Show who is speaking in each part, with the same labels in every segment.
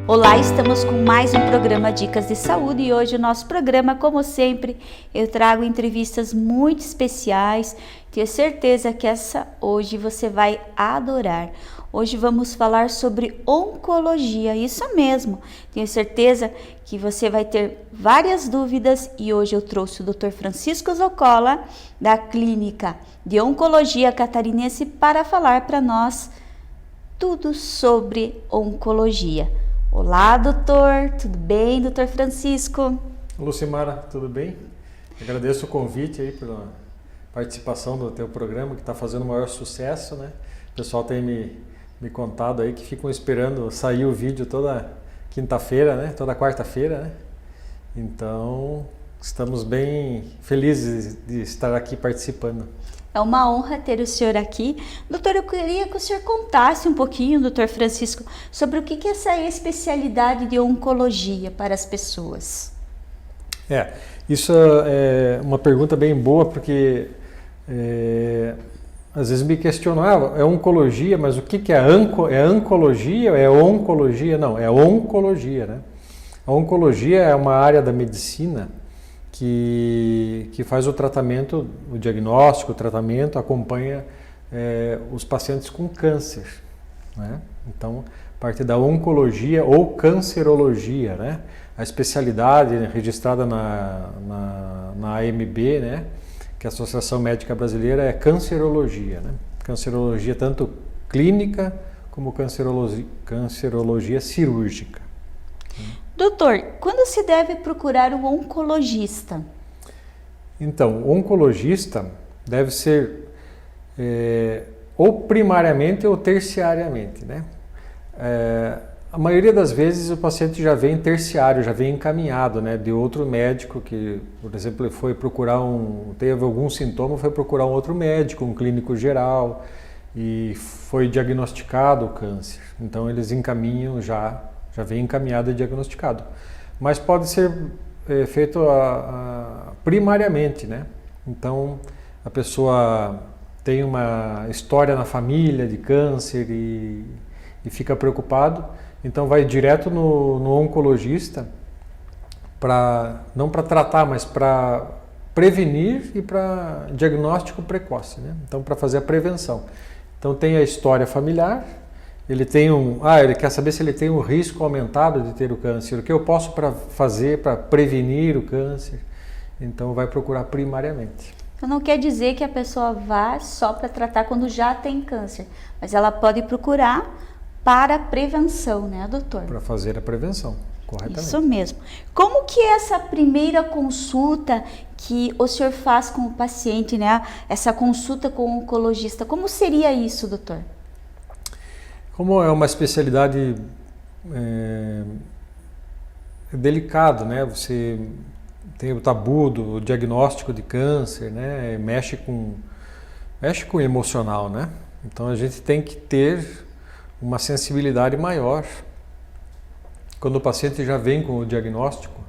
Speaker 1: Olá, estamos com mais um programa Dicas de Saúde e hoje o nosso programa, como sempre, eu trago entrevistas muito especiais. Tenho certeza que hoje você vai adorar. Hoje vamos falar sobre oncologia, isso mesmo. Tenho certeza que você vai ter várias dúvidas e hoje eu trouxe o Dr. Francisco Zoccola, da Clínica de Oncologia Catarinense, para falar para nós tudo sobre oncologia. Olá, doutor, tudo bem, doutor Francisco?
Speaker 2: Lucimara, tudo bem? Agradeço o convite aí pela participação do teu programa, que está fazendo o maior sucesso, né? O pessoal tem me contado aí que ficam esperando sair o vídeo toda quinta-feira, né? Toda quarta-feira, né? Então, estamos bem felizes de estar aqui participando.
Speaker 1: É uma honra ter o senhor aqui. Doutor, eu queria que o senhor contasse um pouquinho, doutor Francisco, sobre o que é essa especialidade de oncologia para as pessoas.
Speaker 2: Isso é uma pergunta bem boa, porque às vezes me questionam, é oncologia, mas o que é oncologia? É oncologia? Não, é oncologia, né? A oncologia é uma área da medicina que faz o tratamento, o diagnóstico, o tratamento, acompanha os pacientes com câncer, né? Então, parte da oncologia ou cancerologia, né? A especialidade registrada na AMB, né? Que é a Associação Médica Brasileira, é cancerologia, né? Cancerologia tanto clínica como cancerologia cirúrgica.
Speaker 1: Doutor, quando se deve procurar um oncologista?
Speaker 2: Então, o oncologista deve ser ou primariamente ou terciariamente, né? A maioria das vezes o paciente já vem terciário, já vem encaminhado, né, de outro médico que, por exemplo, ele foi procurar teve algum sintoma, foi procurar um outro médico, um clínico geral, e foi diagnosticado o câncer. Então eles encaminham já vem encaminhado e diagnosticado. Mas pode ser feito primariamente, né? Então a pessoa tem uma história na família de câncer e fica preocupado, então vai direto no oncologista, não para tratar, mas para prevenir e para diagnóstico precoce, né? Então, para fazer a prevenção. Então tem a história familiar, ele quer saber se ele tem um risco aumentado de ter o câncer, o que eu posso fazer para prevenir o câncer, então vai procurar primariamente.
Speaker 1: Então não quer dizer que a pessoa vá só para tratar quando já tem câncer, mas ela pode procurar para a prevenção, né, doutor?
Speaker 2: Para fazer a prevenção, corretamente.
Speaker 1: Isso mesmo. Como que é essa primeira consulta que o senhor faz com o paciente, né? Essa consulta com o oncologista, como seria isso, doutor?
Speaker 2: Como é uma especialidade delicado, né? Você tem o tabu do diagnóstico de câncer, né? Mexe com o emocional, né? Então a gente tem que ter uma sensibilidade maior. Quando o paciente já vem com o diagnóstico,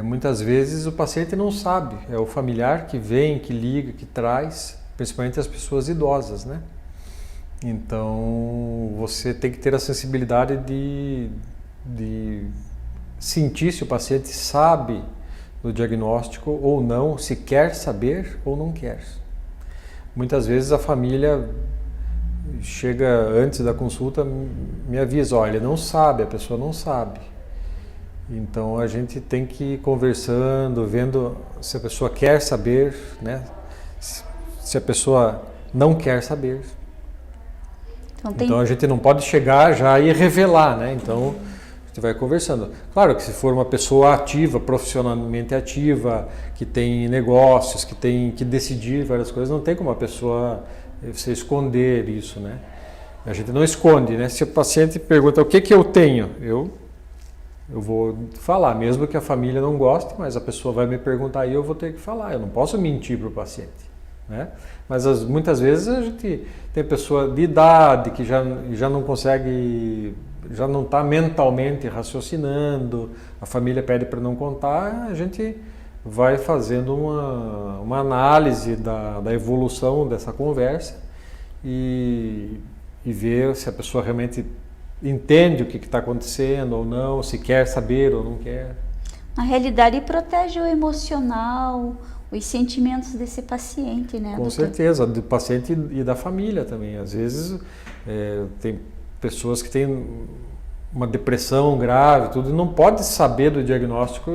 Speaker 2: muitas vezes o paciente não sabe, é o familiar que vem, que liga, que traz, principalmente as pessoas idosas, né? Então você tem que ter a sensibilidade de sentir se o paciente sabe do diagnóstico ou não, se quer saber ou não quer. Muitas vezes a família chega antes da consulta, me avisa, olha, não sabe, a pessoa não sabe. Então a gente tem que ir conversando, vendo se a pessoa quer saber, né? Se a pessoa não quer saber. Então a gente não pode chegar já e revelar, né? Então a gente vai conversando. Claro que se for uma pessoa ativa, profissionalmente ativa, que tem negócios, que decidir várias coisas, não tem como a pessoa você esconder isso, né? A gente não esconde, né? Se o paciente pergunta o que eu tenho, eu vou falar, mesmo que a família não goste, mas a pessoa vai me perguntar e eu vou ter que falar. Eu não posso mentir para o paciente, né? Mas muitas vezes a gente tem pessoa de idade que já não consegue, já não está mentalmente raciocinando, a família pede para não contar, a gente vai fazendo uma análise da evolução dessa conversa e ver se a pessoa realmente entende o que está acontecendo ou não, se quer saber ou não quer.
Speaker 1: Na realidade, protege o emocional, os sentimentos desse paciente, né,
Speaker 2: Com
Speaker 1: doutor?
Speaker 2: certeza, do paciente e da família também. Às vezes tem pessoas que têm uma depressão grave, tudo, e não pode saber do diagnóstico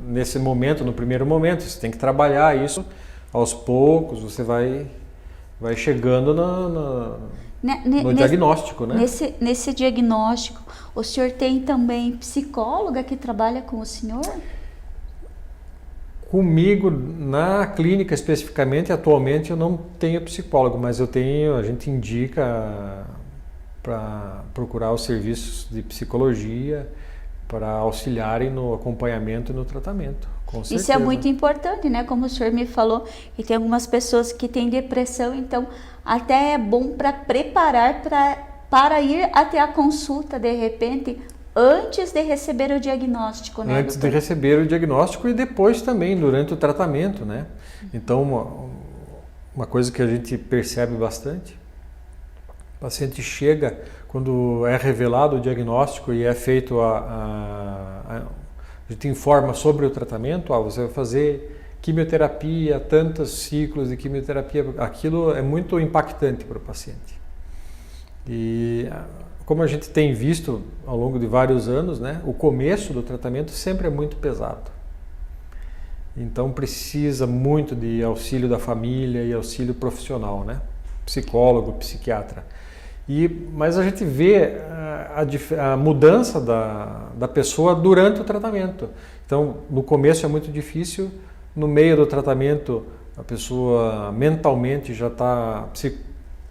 Speaker 2: nesse momento, no primeiro momento. Você tem que trabalhar isso aos poucos, você vai chegando no diagnóstico, né?
Speaker 1: Nesse diagnóstico, o senhor tem também psicóloga que trabalha com o senhor?
Speaker 2: Comigo, na clínica especificamente, atualmente eu não tenho psicólogo, mas a gente indica para procurar os serviços de psicologia para auxiliarem no acompanhamento e no tratamento, com certeza.
Speaker 1: Isso é muito importante, né? Como o senhor me falou, que tem algumas pessoas que têm depressão, então até é bom para preparar para ir até a consulta, de repente, antes de receber o diagnóstico, né,
Speaker 2: Antes
Speaker 1: doutor?
Speaker 2: de receber o diagnóstico e depois também, durante o tratamento, né? Então, uma coisa que a gente percebe bastante, o paciente chega, quando é revelado o diagnóstico e é feito a gente informa sobre o tratamento, você vai fazer quimioterapia, tantos ciclos de quimioterapia, aquilo é muito impactante para o paciente. E como a gente tem visto ao longo de vários anos, né, o começo do tratamento sempre é muito pesado. Então precisa muito de auxílio da família e auxílio profissional, né? Psicólogo, psiquiatra. Mas a gente vê a mudança da pessoa durante o tratamento. Então, no começo é muito difícil, no meio do tratamento a pessoa mentalmente já está,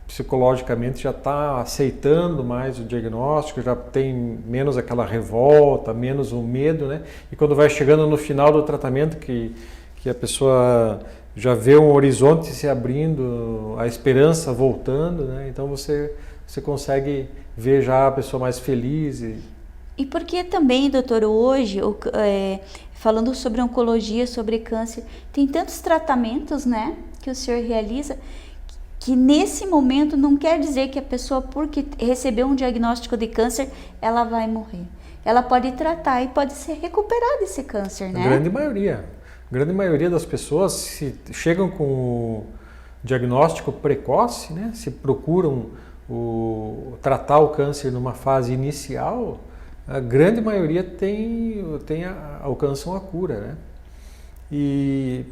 Speaker 2: psicologicamente já está aceitando mais o diagnóstico, já tem menos aquela revolta, menos o medo, né? E quando vai chegando no final do tratamento, que a pessoa já vê um horizonte se abrindo, a esperança voltando, né? Então você consegue ver já a pessoa mais feliz.
Speaker 1: E porque também, doutor, hoje, falando sobre oncologia, sobre câncer, tem tantos tratamentos, né, que o senhor realiza, que nesse momento não quer dizer que a pessoa, porque recebeu um diagnóstico de câncer, ela vai morrer. Ela pode tratar e pode se recuperar desse câncer, né?
Speaker 2: A grande maioria das pessoas, se chegam com o diagnóstico precoce, né, se procuram tratar o câncer numa fase inicial, a grande maioria alcançam a cura, né? E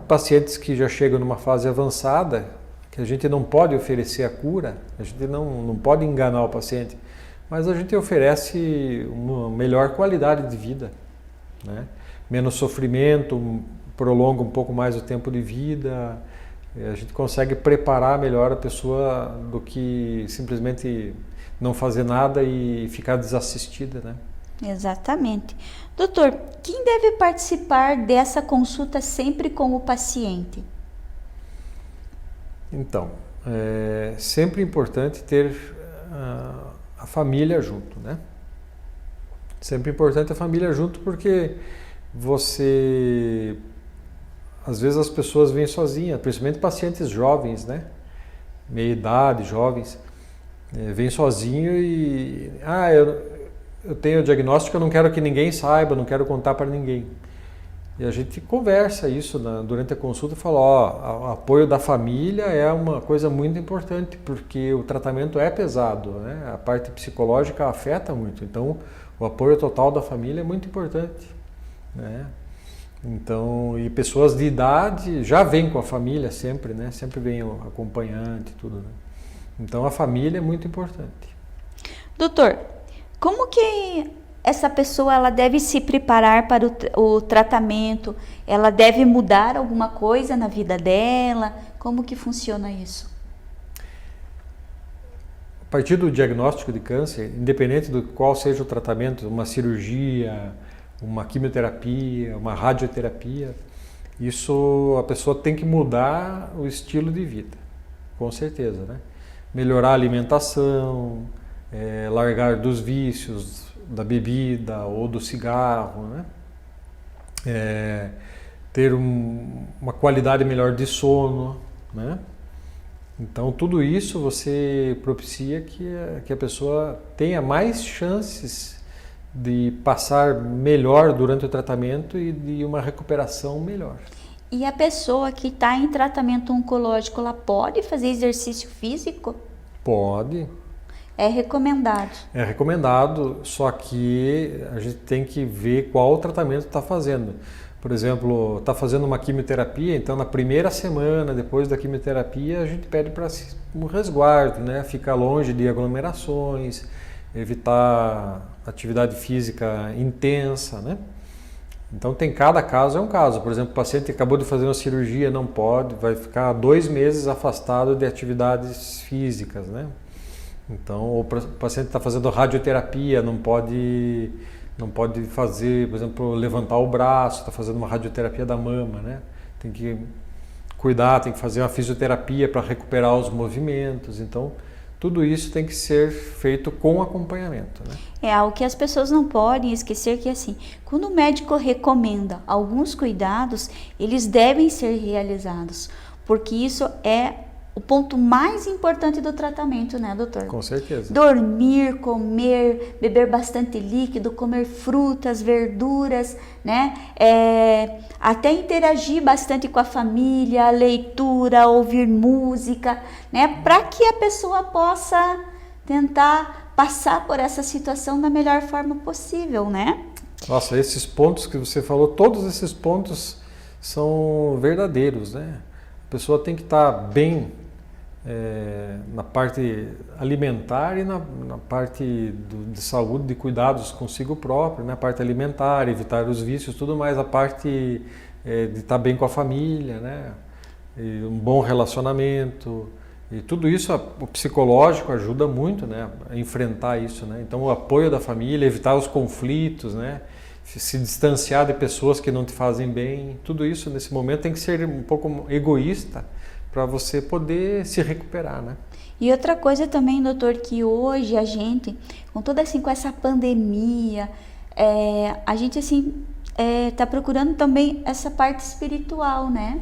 Speaker 2: pacientes que já chegam numa fase avançada, que a gente não pode oferecer a cura, a gente não pode enganar o paciente, mas a gente oferece uma melhor qualidade de vida, né? Menos sofrimento, prolonga um pouco mais o tempo de vida. A gente consegue preparar melhor a pessoa do que simplesmente não fazer nada e ficar desassistida, né?
Speaker 1: Exatamente. Doutor, quem deve participar dessa consulta sempre com o paciente?
Speaker 2: Então, é sempre importante ter a família junto, né? Sempre importante a família junto porque às vezes as pessoas vêm sozinhas, principalmente pacientes jovens, né? Meia idade, jovens, vêm sozinho e eu tenho o diagnóstico, eu não quero que ninguém saiba, não quero contar para ninguém. E a gente conversa isso durante a consulta e fala, o apoio da família é uma coisa muito importante, porque o tratamento é pesado, né? A parte psicológica afeta muito, então o apoio total da família é muito importante, né? Então, e pessoas de idade já vêm com a família sempre, né? Sempre vem o acompanhante e tudo, né? Então a família é muito importante.
Speaker 1: Doutor, como que essa pessoa ela deve se preparar para o tratamento? Ela deve mudar alguma coisa na vida dela? Como que funciona isso?
Speaker 2: A partir do diagnóstico de câncer, independente do qual seja o tratamento, uma cirurgia, uma quimioterapia, uma radioterapia, isso a pessoa tem que mudar o estilo de vida, com certeza, né? Melhorar a alimentação, largar dos vícios, da bebida ou do cigarro, né? Ter uma qualidade melhor de sono, né? Então, tudo isso você propicia que a pessoa tenha mais chances de passar melhor durante o tratamento e de uma recuperação melhor.
Speaker 1: E a pessoa que está em tratamento oncológico, ela pode fazer exercício físico?
Speaker 2: Pode.
Speaker 1: É recomendado.
Speaker 2: É recomendado, só que a gente tem que ver qual tratamento está fazendo. Por exemplo, está fazendo uma quimioterapia, então na primeira semana depois da quimioterapia a gente pede para um resguardo, né? Ficar longe de aglomerações, evitar atividade física intensa, né? Então tem cada caso é um caso. Por exemplo, o paciente acabou de fazer uma cirurgia, não pode, vai ficar 2 meses afastado de atividades físicas, né? Então o paciente está fazendo radioterapia, não pode fazer, por exemplo, levantar o braço, está fazendo uma radioterapia da mama, né? Tem que cuidar, tem que fazer uma fisioterapia para recuperar os movimentos. Então, tudo isso tem que ser feito com acompanhamento, né?
Speaker 1: É algo que as pessoas não podem esquecer que assim, quando o médico recomenda alguns cuidados, eles devem ser realizados, porque isso é o ponto mais importante do tratamento, né, doutor?
Speaker 2: Com certeza.
Speaker 1: Dormir, comer, beber bastante líquido, comer frutas, verduras, né? Até interagir bastante com a família, leitura, ouvir música, né? Para que a pessoa possa tentar passar por essa situação da melhor forma possível, né?
Speaker 2: Nossa, esses pontos que você falou, todos esses pontos são verdadeiros, né? A pessoa tem que estar bem na parte alimentar e na parte de saúde, de cuidados consigo próprio, na parte alimentar, evitar os vícios, tudo mais, a parte de estar bem com a família, né? E um bom relacionamento, e tudo isso, o psicológico ajuda muito, né, a enfrentar isso, né? Então o apoio da família, evitar os conflitos, né? Se distanciar de pessoas que não te fazem bem, tudo isso nesse momento tem que ser um pouco egoísta, para você poder se recuperar, né?
Speaker 1: E outra coisa também, doutor, que hoje a gente, com essa pandemia, a gente assim tá procurando também essa parte espiritual, né?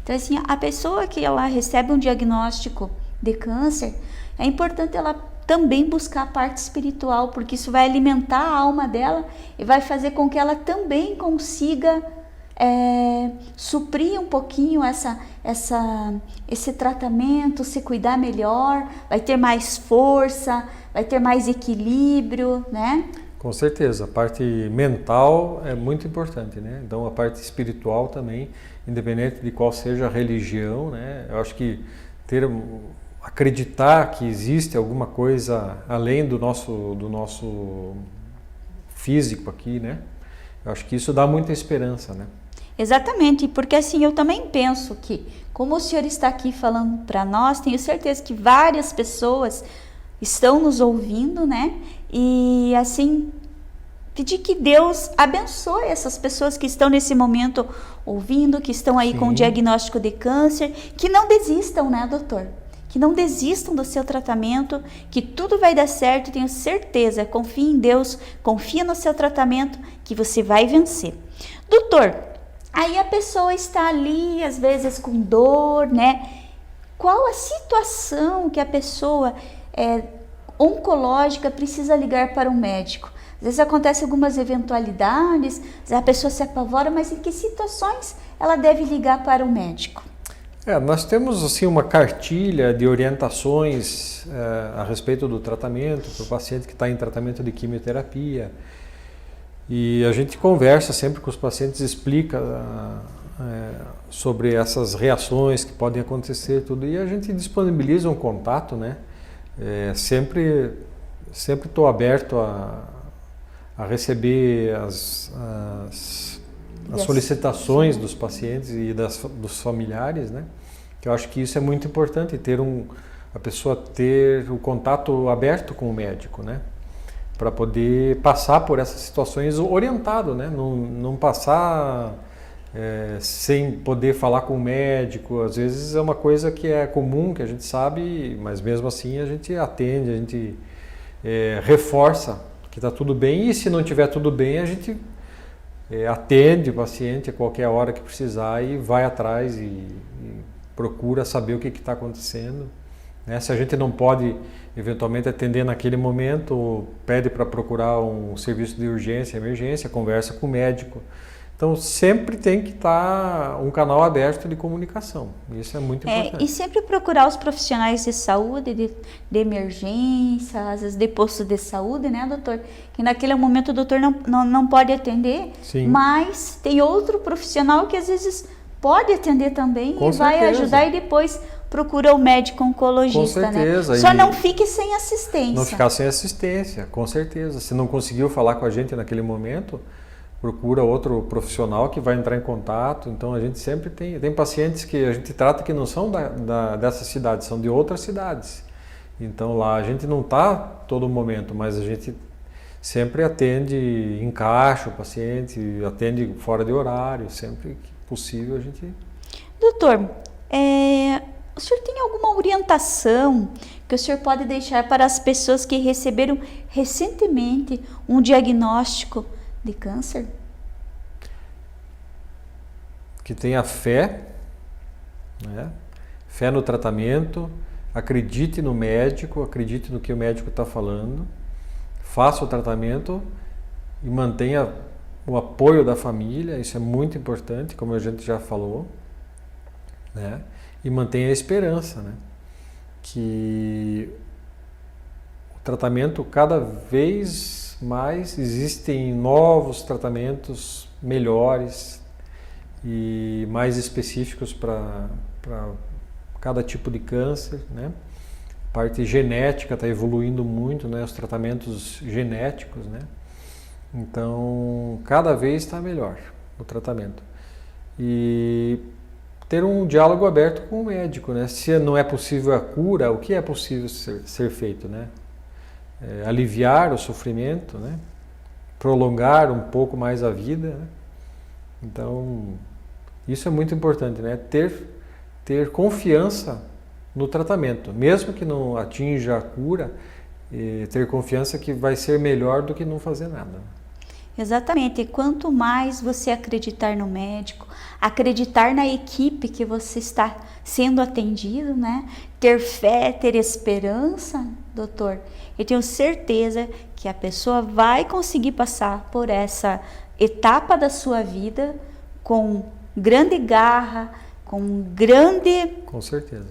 Speaker 1: Então assim, a pessoa que ela recebe um diagnóstico de câncer, é importante ela também buscar a parte espiritual, porque isso vai alimentar a alma dela e vai fazer com que ela também consiga suprir um pouquinho esse tratamento, se cuidar melhor, vai ter mais força, vai ter mais equilíbrio, né?
Speaker 2: Com certeza, a parte mental é muito importante, né? Então a parte espiritual também, independente de qual seja a religião, né? Eu acho que acreditar que existe alguma coisa além do nosso físico aqui, né? Eu acho que isso dá muita esperança, né?
Speaker 1: Exatamente, porque assim, eu também penso que, como o senhor está aqui falando para nós, tenho certeza que várias pessoas estão nos ouvindo, né? E assim, pedir que Deus abençoe essas pessoas que estão nesse momento ouvindo, que estão aí com o diagnóstico de câncer, que não desistam, né, doutor? Que não desistam do seu tratamento, que tudo vai dar certo, tenho certeza, confie em Deus, confia no seu tratamento, que você vai vencer. Doutor, aí a pessoa está ali, às vezes com dor, né? Qual a situação que a pessoa oncológica precisa ligar para um médico? Às vezes acontecem algumas eventualidades, a pessoa se apavora, mas em que situações ela deve ligar para o médico?
Speaker 2: Nós temos assim uma cartilha de orientações a respeito do tratamento para o paciente que está em tratamento de quimioterapia. E a gente conversa sempre com os pacientes, explica sobre essas reações que podem acontecer, tudo, e a gente disponibiliza um contato, né? Sempre estou aberto a receber as solicitações dos pacientes e dos familiares, né? Que eu acho que isso é muito importante, a pessoa ter o contato aberto com o médico, né? Para poder passar por essas situações orientado, né? Não passar sem poder falar com o médico. Às vezes é uma coisa que é comum, que a gente sabe, mas mesmo assim a gente atende, a gente reforça que está tudo bem, e se não estiver tudo bem, a gente atende o paciente a qualquer hora que precisar e vai atrás e procura saber o que está acontecendo. né? Se a gente não pode eventualmente atender naquele momento, pede para procurar um serviço de urgência, emergência, conversa com o médico. Então sempre tem que estar um canal aberto de comunicação. Isso é muito importante.
Speaker 1: E sempre procurar os profissionais de saúde, de emergência, às vezes de posto de saúde, né, doutor? Que naquele momento o doutor não pode atender,
Speaker 2: Sim.
Speaker 1: Mas tem outro profissional que às vezes pode atender também
Speaker 2: Com
Speaker 1: e vai
Speaker 2: certeza.
Speaker 1: ajudar e depois procura o médico oncologista,
Speaker 2: Com certeza.
Speaker 1: né? Só não fique sem assistência.
Speaker 2: Não ficar sem assistência, com certeza. Se não conseguiu falar com a gente naquele momento, procura outro profissional que vai entrar em contato. Então a gente sempre tem pacientes que a gente trata que não são dessa cidade, são de outras cidades. Então lá a gente não está todo momento, mas a gente sempre atende, encaixa o paciente, atende fora de horário, sempre que possível a gente...
Speaker 1: Doutor, o senhor tem alguma orientação que o senhor pode deixar para as pessoas que receberam recentemente um diagnóstico de câncer?
Speaker 2: Que tenha fé, né? Fé no tratamento, acredite no médico, acredite no que o médico está falando, faça o tratamento e mantenha o apoio da família, isso é muito importante, como a gente já falou, né? E mantenha a esperança, né? Que o tratamento cada vez mais existem novos tratamentos melhores e mais específicos para cada tipo de câncer, né? A parte genética está evoluindo muito, né? Os tratamentos genéticos, né? Então, cada vez está melhor o tratamento. E ter um diálogo aberto com o médico, né? Se não é possível a cura, o que é possível ser feito, né? Aliviar o sofrimento, né? Prolongar um pouco mais a vida, né? Então, isso é muito importante, né? Ter confiança no tratamento, mesmo que não atinja a cura, ter confiança que vai ser melhor do que não fazer nada.
Speaker 1: Exatamente, quanto mais você acreditar no médico, acreditar na equipe que você está sendo atendido, né? Ter fé, ter esperança, doutor, eu tenho certeza que a pessoa vai conseguir passar por essa etapa da sua vida com grande garra, com grande
Speaker 2: com certeza.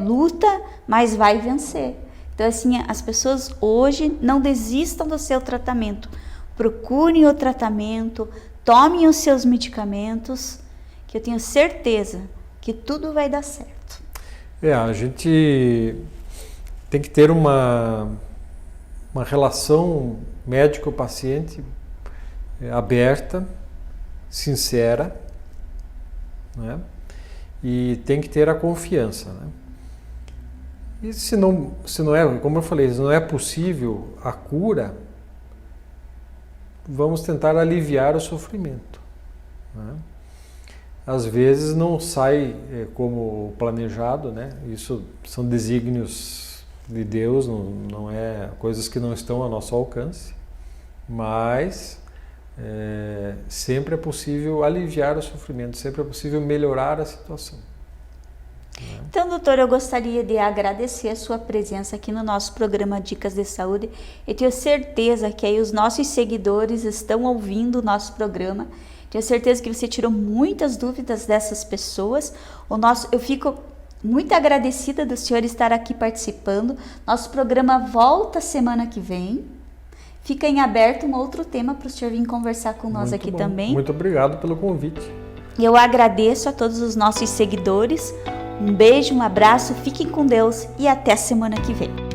Speaker 1: Luta, mas vai vencer. Então assim, as pessoas hoje não desistam do seu tratamento. Procurem o tratamento, tomem os seus medicamentos, que eu tenho certeza que tudo vai dar certo.
Speaker 2: A gente tem que ter uma relação médico-paciente aberta, sincera, né? E tem que ter a confiança, né? E se não é, como eu falei, se não é possível a cura, vamos tentar aliviar o sofrimento, né? Às vezes não sai como planejado, né? Isso são desígnios de Deus, não é coisas que não estão a nosso alcance, mas sempre é possível aliviar o sofrimento, sempre é possível melhorar a situação.
Speaker 1: Então, doutor, eu gostaria de agradecer a sua presença aqui no nosso programa Dicas de Saúde. Eu tenho certeza que aí os nossos seguidores estão ouvindo o nosso programa. Tenho certeza que você tirou muitas dúvidas dessas pessoas. Eu fico muito agradecida do senhor estar aqui participando. Nosso programa volta semana que vem. Fica em aberto um outro tema para o senhor vir conversar com nós aqui também.
Speaker 2: Muito obrigado pelo convite.
Speaker 1: Eu agradeço a todos os nossos seguidores. Um beijo, um abraço, fiquem com Deus e até semana que vem.